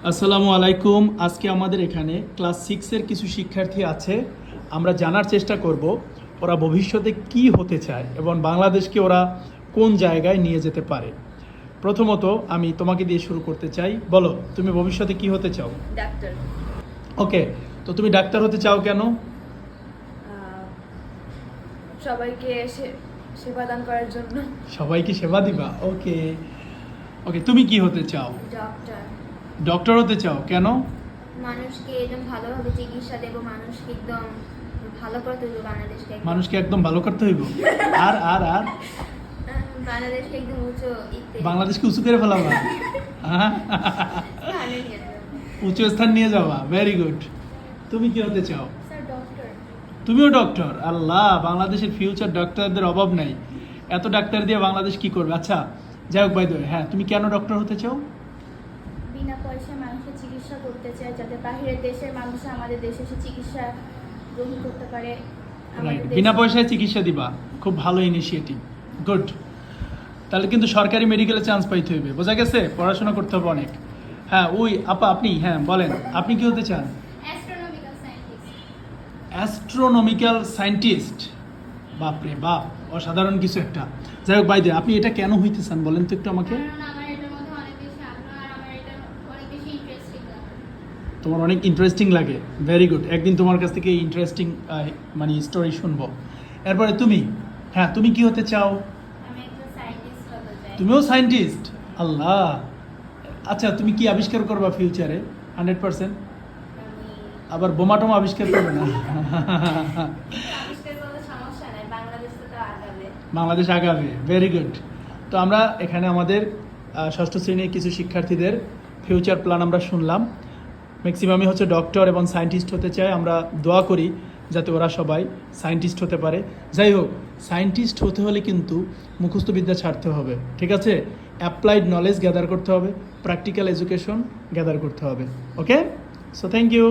আসসালামু আলাইকুম। আজকে আমাদের এখানে ক্লাস 6-এর কিছু শিক্ষার্থী আছে। আমরা জানার চেষ্টা করব ওরা ভবিষ্যতে কি হতে চায় এবং বাংলাদেশকে ওরা কোন জায়গায় নিয়ে যেতে পারে। প্রথমত আমি তোমাকে দিয়ে শুরু করতে চাই। বলো, তুমি ভবিষ্যতে কি হতে চাও? ডাক্তার। ওকে, তো তুমি ডাক্তার হতে চাও কেন? সবাইকে সেবা দান করার জন্য। সবাইকে সেবা দিবা? ওকে ওকে, তুমি কি হতে চাও? ডক্টর। ডক্টর হতে চাও কেন? মানুষকে একদম ভালোভাবে চিকিৎসা দেব, মানুষকে একদম ভালো করতে হইব, মানুষকে একদম ভালো করতে হইব। আর আর আর বাংলাদেশকে একদম বাংলাদেশকে উঁচু করে ফেলাবা, উঁচু স্থান নিয়ে যাওয়া। Very good. তুমি কি হতে চাও? Sir doctor. তুমিও ডক্টর? আল্লাহ, বাংলাদেশের ফিউচার ডক্টরদের অভাব নাই। এত ডাক্তার দিয়ে বাংলাদেশ কি করবে? আচ্ছা, যাই হোক, বাই দ্য ওয়ে, হ্যাঁ, তুমি কেন ডক্টর হতে চাও? বিনা পয়সায় মানুষের চিকিৎসা করতে চাই, যাতে বাইরের দেশের মানুষ আমাদের দেশে এসে চিকিৎসা গ্রহণ করতে পারে। রাইট, বিনা পয়সায় চিকিৎসা দিবা, খুব ভালো ইনিশিয়েটিভ। গুড। তাহলে কিন্তু সরকারি মেডিকেলে চান্স পাইতে হইবে, বোঝা গেছে? পড়াশোনা করতে হবে অনেক। হ্যাঁ, ওই আপা, আপনি হ্যাঁ বলেন, আপনি কি হতে চান? Astronomical scientist. বাপরে বাপ, অসাধারণ কিছু একটা। যাই হোক, বাইদে আপনি এটা কেন হইতে চান বলেন তো একটু আমাকে। তোমার অনেক ইন্টারেস্টিং লাগে। ভেরি গুড, একদিন তোমার কাছ থেকে ইন্টারেস্টিং মানে স্টোরি শুনবো। এরপরে তুমি, হ্যাঁ, তুমি কি হতে চাও? তুমিও সায়েন্টিস্ট? আল্লাহ, আচ্ছা, তুমি কি আবিষ্কার করবা ফিউচারে? 100%? আবার বোমা টোমা আবিষ্কার করবে না? বাংলাদেশ আগাবে। Very good. তো আমরা এখানে আমাদের ষষ্ঠ শ্রেণীর কিছু শিক্ষার্থীদের ফিউচার প্ল্যান আমরা শুনলাম। ম্যাক্সিমামই হচ্ছে ডক্টর এবং সায়েন্টিস্ট হতে চায়। আমরা দোয়া করি যাতে ওরা সবাই সায়েন্টিস্ট হতে পারে। যাই হোক, সায়েন্টিস্ট হতে হলে কিন্তু মুখস্থ বিদ্যা ছাড়তে হবে, ঠিক আছে? অ্যাপ্লাইড নলেজ গ্যাদার করতে হবে, প্র্যাকটিক্যাল এডুকেশন গ্যাদার করতে হবে। ওকে, সো থ্যাংক ইউ।